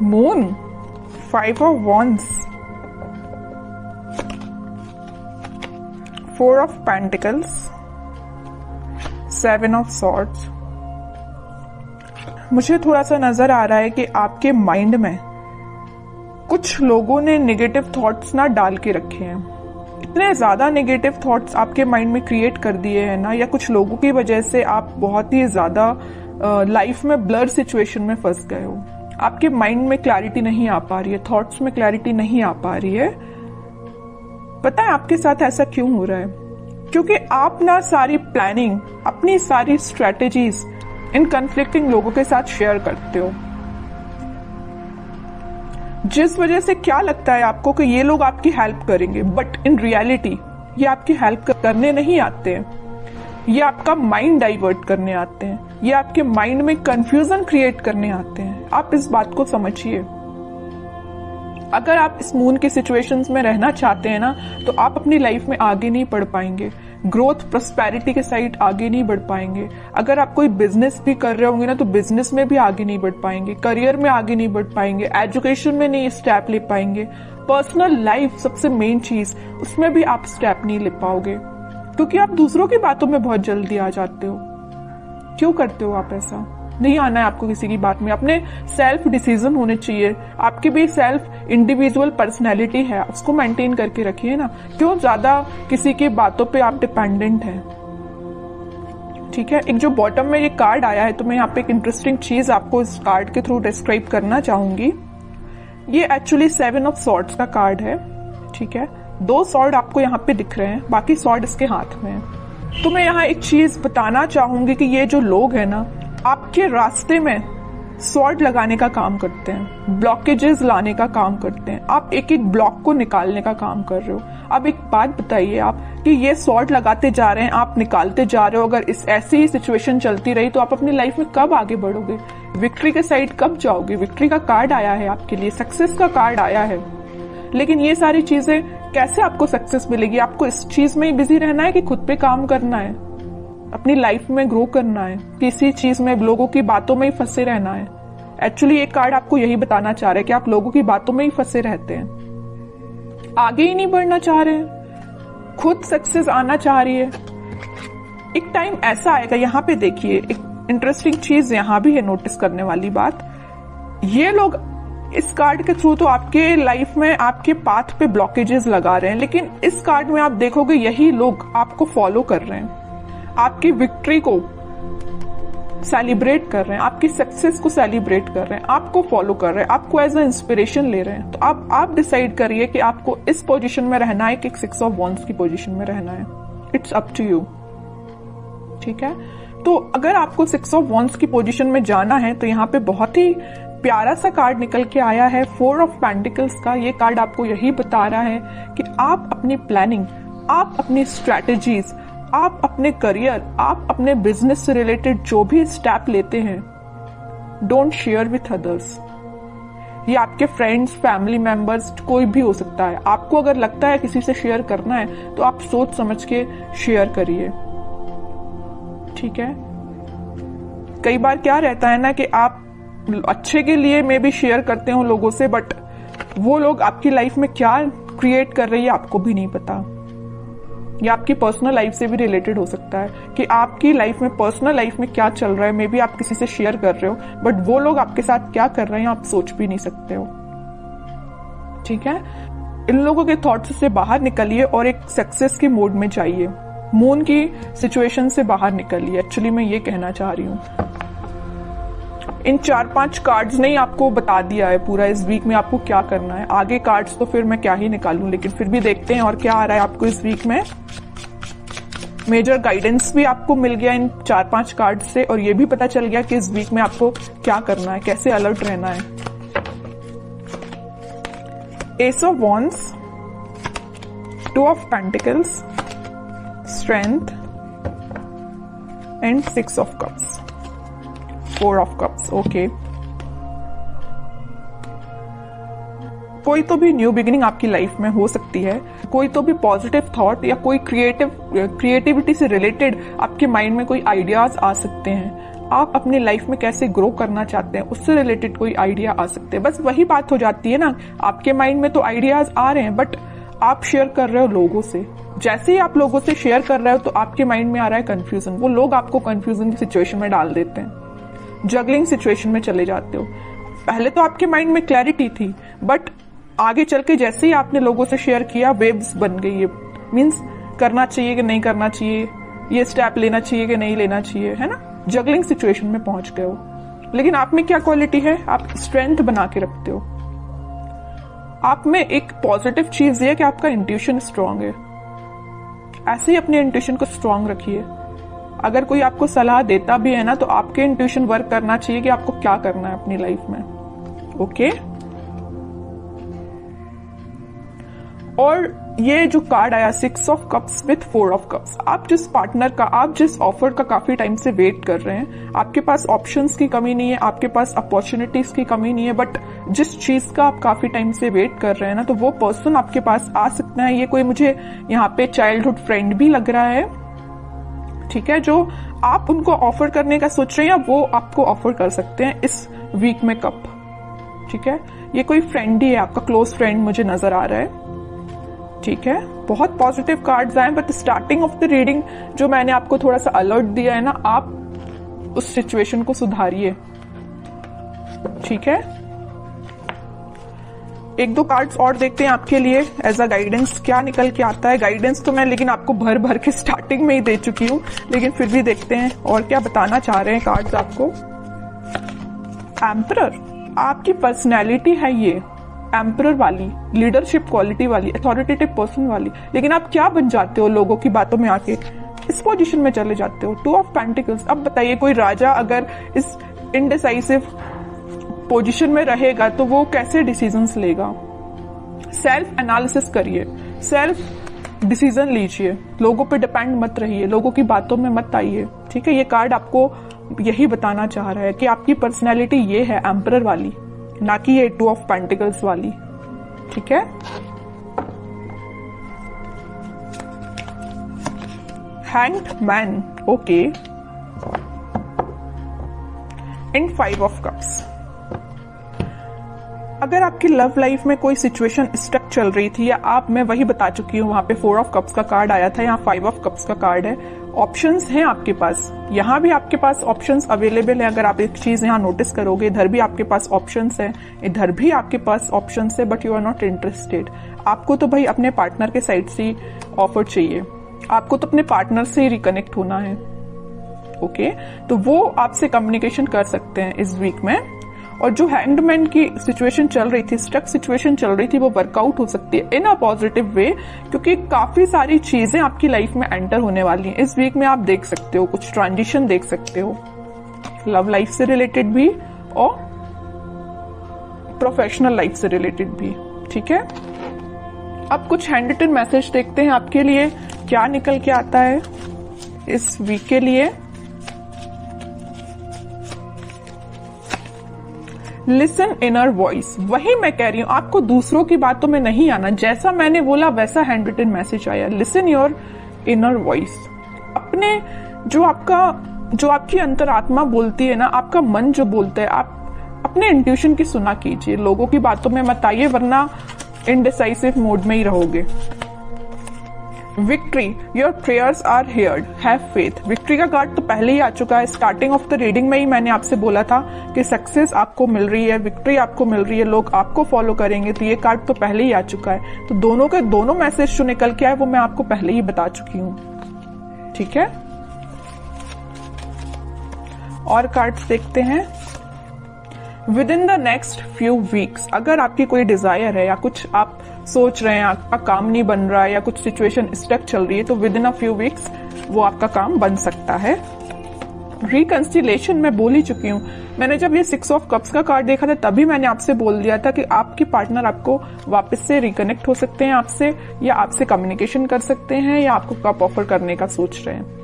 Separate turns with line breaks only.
Moon, 5 of wands, 4 of pentacles, 7 of swords। मुझे थोड़ा सा नजर आ रहा है कि आपके माइंड में कुछ लोगों ने नेगेटिव थॉट्स ना डाल के रखे हैं। इतने ज्यादा नेगेटिव थॉट्स आपके माइंड में क्रिएट कर दिए हैं ना, या कुछ लोगों की वजह से आप बहुत ही ज्यादा लाइफ में ब्लर सिचुएशन में फंस गए हो। आपके माइंड में क्लैरिटी नहीं आ पा रही है, थॉट्स में क्लैरिटी नहीं आ पा रही है। पता है आपके साथ ऐसा क्यों हो रहा है? क्योंकि आप ना सारी प्लानिंग, अपनी सारी स्ट्रेटेजीज इन कन्फ्लिक्टिंग लोगों के साथ शेयर करते हो, जिस वजह से क्या लगता है आपको कि ये लोग आपकी हेल्प करेंगे, बट इन रियलिटी ये आपकी हेल्प करने नहीं आते हैं। ये आपका माइंड डाइवर्ट करने आते हैं, ये आपके माइंड में कंफ्यूजन क्रिएट करने आते हैं। आप इस बात को समझिए। अगर आप इस मून की सिचुएशंस में रहना चाहते हैं ना, तो आप अपनी लाइफ में आगे नहीं बढ़ पाएंगे, ग्रोथ प्रोस्पेरिटी के साइड आगे नहीं बढ़ पाएंगे। अगर आप कोई बिजनेस भी कर रहे होंगे ना, तो बिजनेस में भी आगे नहीं बढ़ पाएंगे, करियर में आगे नहीं बढ़ पाएंगे, एजुकेशन में नहीं स्टेप ले पाएंगे, पर्सनल लाइफ सबसे मेन चीज, उसमें भी आप स्टेप नहीं ले पाओगे, क्योंकि आप दूसरों की बातों में बहुत जल्दी आ जाते हो। क्यों करते हो आप ऐसा? नहीं आना है आपको किसी की बात में। अपने सेल्फ डिसीजन होने चाहिए। आपकी भी सेल्फ इंडिविजुअल पर्सनैलिटी है, उसको मेंटेन करके रखिए ना। क्यों ज्यादा किसी की बातों पे आप डिपेंडेंट हैं? ठीक है। एक जो बॉटम में ये कार्ड आया है, तो मैं यहाँ पे एक इंटरेस्टिंग चीज आपको इस कार्ड के थ्रू डिस्क्राइब करना चाहूंगी। ये एक्चुअली 7 ऑफ सॉर्ड्स का कार्ड है। ठीक है, 2 सॉर्ड आपको यहाँ पे दिख रहे हैं, बाकी सॉर्ड इसके हाथ में है। तो मैं यहाँ एक चीज बताना चाहूंगी कि ये जो लोग हैं ना, आपके रास्ते में सॉर्ड लगाने का काम करते हैं, ब्लॉकेजेस लाने का काम करते हैं। आप एक एक ब्लॉक को निकालने का काम कर रहे हो। अब एक बात बताइए आप कि ये सॉर्ड लगाते जा रहे हैं, आप निकालते जा रहे हो। अगर इस ऐसी ही सिचुएशन चलती रही तो आप अपनी लाइफ में कब आगे बढ़ोगे? विक्ट्री के साइड कब जाओगे? विक्ट्री का कार्ड आया है आपके लिए, सक्सेस का कार्ड आया है, लेकिन ये सारी चीजें कैसे आपको सक्सेस मिलेगी? आपको इस चीज में ही बिजी रहना है कि खुद पे काम करना है, अपनी लाइफ में ग्रो करना है, किसी चीज में लोगों की बातों में ही फंसे रहना है? एक्चुअली एक कार्ड आपको यही बताना चाह रहा है कि आप लोगों की बातों में ही फंसे रहते हैं, आगे ही नहीं बढ़ना चाह रहे हैं, खुद सक्सेस आना चाह रही है। एक टाइम ऐसा आएगा, यहाँ पे देखिए एक इंटरेस्टिंग चीज यहाँ भी है नोटिस करने वाली बात। ये लोग इस कार्ड के थ्रू तो आपके लाइफ में आपके पाथ पे ब्लॉकेजेस लगा रहे हैं, लेकिन इस कार्ड में आप देखोगे यही लोग आपको फॉलो कर रहे हैं, आपकी विक्ट्री को सेलिब्रेट कर रहे हैं, आपकी सक्सेस को सेलिब्रेट कर रहे हैं, आपको फॉलो कर रहे हैं, आपको एज अ इंस्पिरेशन ले रहे हैं। तो आप डिसाइड करिए कि आपको इस पोजीशन में रहना है कि 6 ऑफ wands की पोजीशन में रहना है। It's up to you. ठीक है, तो अगर आपको 6 ऑफ wands की पोजीशन में जाना है, तो यहाँ पे बहुत ही प्यारा सा कार्ड निकल के आया है 4 ऑफ पेंटिकल्स का। ये कार्ड आपको यही बता रहा है कि आप अपनी प्लानिंग, आप अपनी स्ट्रैटेजीज, आप अपने करियर, आप अपने बिजनेस से रिलेटेड जो भी स्टेप लेते हैं, डोंट शेयर विथ अदर्स। ये आपके फ्रेंड्स, फैमिली मेंबर्स, कोई भी हो सकता है। आपको अगर लगता है किसी से शेयर करना है, तो आप सोच समझ के शेयर करिए। ठीक है, कई बार क्या रहता है ना कि आप अच्छे के लिए मे भी शेयर करते हो लोगों से, बट वो लोग आपकी लाइफ में क्या क्रिएट कर रही है आपको भी नहीं पता। या आपकी पर्सनल लाइफ से भी रिलेटेड हो सकता है कि आपकी लाइफ में, पर्सनल लाइफ में क्या चल रहा है, मे बी आप किसी से शेयर कर रहे हो, बट वो लोग आपके साथ क्या कर रहे हैं आप सोच भी नहीं सकते हो। ठीक है, इन लोगों के थॉट्स से बाहर निकलिए और एक सक्सेस के मोड में जाइए। मून की सिचुएशन से बाहर निकलिए, एक्चुअली मैं ये कहना चाह रही हूँ। इन 4-5 कार्ड्स ने ही आपको बता दिया है पूरा इस वीक में आपको क्या करना है। आगे कार्ड्स तो फिर मैं क्या ही निकालूं, लेकिन फिर भी देखते हैं और क्या आ रहा है आपको इस वीक में। मेजर गाइडेंस भी आपको मिल गया इन 4-5 कार्ड से, और ये भी पता चल गया कि इस वीक में आपको क्या करना है, कैसे अलर्ट रहना है। S of wands, 2 of pentacles, strength and 6 of cups, 4 of cups. Okay, कोई तो भी न्यू बिगिनिंग आपकी लाइफ में हो सकती है, कोई तो भी पॉजिटिव थॉट या कोई क्रिएटिविटी से रिलेटेड आपके माइंड में कोई आइडियाज आ सकते हैं। आप अपनी लाइफ में कैसे ग्रो करना चाहते हैं उससे रिलेटेड कोई आइडिया आ सकते हैं। बस वही बात हो जाती है ना, आपके माइंड में तो आइडियाज आ रहे हैं बट आप शेयर कर रहे हो लोगों से। जैसे ही आप लोगों से शेयर कर रहे हो तो आपके माइंड में आ रहा है कंफ्यूजन, वो लोग आपको कंफ्यूजन की सिचुएशन में डाल देते हैं, जगलिंग सिचुएशन में चले जाते हो। पहले तो आपके माइंड में क्लैरिटी थी बट आगे चल के जैसे ही आपने लोगों से शेयर किया वेव्स बन गई है, मीन्स करना चाहिए कि नहीं करना चाहिए, ये स्टेप लेना चाहिए कि नहीं लेना चाहिए, है ना, जगलिंग सिचुएशन में पहुंच गए हो। लेकिन आप में क्या क्वालिटी है, आप स्ट्रेंथ बना के रखते हो। आप में एक पॉजिटिव चीज है कि आपका इंट्यूशन स्ट्रांग है। ऐसे ही अपने इंट्यूशन को स्ट्रांग रखिए। अगर कोई आपको सलाह देता भी है ना तो आपके इंट्यूशन वर्क करना चाहिए कि आपको क्या करना है अपनी लाइफ में। ओके, और ये जो कार्ड आया 6 of cups with 4 of cups, आप जिस पार्टनर का, आप जिस ऑफर का काफी टाइम से वेट कर रहे हैं, आपके पास ऑप्शंस की कमी नहीं है, आपके पास अपॉर्चुनिटीज की कमी नहीं है, बट जिस चीज का आप काफी टाइम से वेट कर रहे हैं ना, तो वो पर्सन आपके पास आ सकता है। ये कोई मुझे यहाँ पे चाइल्डहुड फ्रेंड भी लग रहा है, ठीक है, जो आप उनको ऑफर करने का सोच रहे हैं या वो आपको ऑफर कर सकते हैं इस वीक में कप, ठीक है। ये कोई फ्रेंड ही है, आपका क्लोज फ्रेंड मुझे नजर आ रहा है, ठीक है। बहुत पॉजिटिव कार्ड्स आए but starting of the reading जो मैंने आपको थोड़ा सा अलर्ट दिया है ना, आप उस सिचुएशन को सुधारिए, ठीक है। एक दो कार्ड्स और देखते हैं आपके लिए एज अ गाइडेंस, क्या निकल के आता है। गाइडेंस तो मैं लेकिन आपको भर भर के स्टार्टिंग में ही दे चुकी हूं, लेकिन फिर भी देखते हैं और क्या बताना चाह रहे हैं कार्ड्स आपको। एम्परर, आपकी पर्सनैलिटी है ये एम्परर वाली, लीडरशिप क्वालिटी वाली, अथॉरिटेटिव पर्सन वाली, लेकिन आप क्या बन जाते हो लोगों की बातों में आके, इस पोजीशन में चले जाते हो। 2 ऑफ पेंटिकल्स, अब बताइए कोई राजा अगर इस इनडिसाइसिव पोजीशन में रहेगा तो वो कैसे डिसीजंस लेगा। सेल्फ एनालिसिस करिए, सेल्फ डिसीजन लीजिए, लोगों पे डिपेंड मत रहिए, लोगों की बातों में मत आइए, ठीक है। ये कार्ड आपको यही बताना चाह रहा है कि आपकी पर्सनैलिटी ये है एम्परर वाली, ना कि ये 2 ऑफ पेंटिकल्स वाली, ठीक है। Hanged man, okay, in 5 of cups. अगर आपकी लव लाइफ में कोई सिचुएशन स्टक चल रही थी या आप, मैं वही बता चुकी हूं, वहां पे 4 ऑफ कप्स का कार्ड आया था, यहाँ 5 ऑफ कप्स का कार्ड है। ऑप्शंस हैं आपके पास, यहाँ भी आपके पास ऑप्शंस अवेलेबल है। अगर आप एक चीज यहाँ नोटिस करोगे, इधर भी आपके पास ऑप्शंस है, इधर भी आपके पास ऑप्शंस है, but you are not interested. आपको तो भाई अपने पार्टनर के साइड से ऑफर चाहिए, आपको तो अपने पार्टनर से रिकनेक्ट होना है, ओके। तो वो आपसे कम्युनिकेशन कर सकते हैं इस वीक में। और जो हैंगमैन की सिचुएशन चल रही थी, स्टक सिचुएशन चल रही थी, वो वर्कआउट हो सकती है इन अ पॉजिटिव वे, क्योंकि काफी सारी चीजें आपकी लाइफ में एंटर होने वाली हैं इस वीक में। आप देख सकते हो, कुछ ट्रांजिशन देख सकते हो, लव लाइफ से रिलेटेड भी और प्रोफेशनल लाइफ से रिलेटेड भी, ठीक है। अब कुछ हैंड रिटन मैसेज देखते हैं आपके लिए क्या निकल के आता है इस वीक के लिए। लिसन इनर वॉइस, वही मैं कह रही हूं, आपको दूसरों की बातों में नहीं आना, जैसा मैंने बोला वैसा हैंड रिटन मैसेज आया। लिसन योर इनर वॉइस, अपने जो आपकी अंतरात्मा बोलती है ना, आपका मन जो बोलता है, आप अपने इंट्यूशन की सुना कीजिए, लोगों की बातों में मत आइए, वरना इनडिसाइसिव मोड में ही रहोगे। Victory, your prayers are heard, have faith. Victory का कार्ड तो पहले ही आ चुका है, स्टार्टिंग ऑफ द रीडिंग में ही मैंने आपसे बोला था कि सक्सेस आपको मिल रही है, विक्ट्री आपको मिल रही है, लोग आपको फॉलो करेंगे, तो ये कार्ड तो पहले ही आ चुका है। तो दोनों के दोनों मैसेज जो निकल के आए वो मैं आपको पहले ही बता चुकी हूं, ठीक है। और कार्ड्स देखते हैं। With in the next few weeks, अगर आपकी कोई डिजायर है या कुछ आप सोच रहे हैं, आपका काम नहीं बन रहा है या कुछ सिचुएशन स्टक चल रही है, तो with in a few weeks वो आपका काम बन सकता है। रिकंसिलेशन मैं बोल ही चुकी हूँ, मैंने जब ये 6 ऑफ कप्स का कार्ड देखा था तभी मैंने आपसे बोल दिया था कि आपकी पार्टनर आपको वापस से रिकनेक्ट हो सकते हैं आपसे, या आपसे कम्युनिकेशन कर सकते हैं, या आपको कप ऑफर करने का सोच रहे हैं।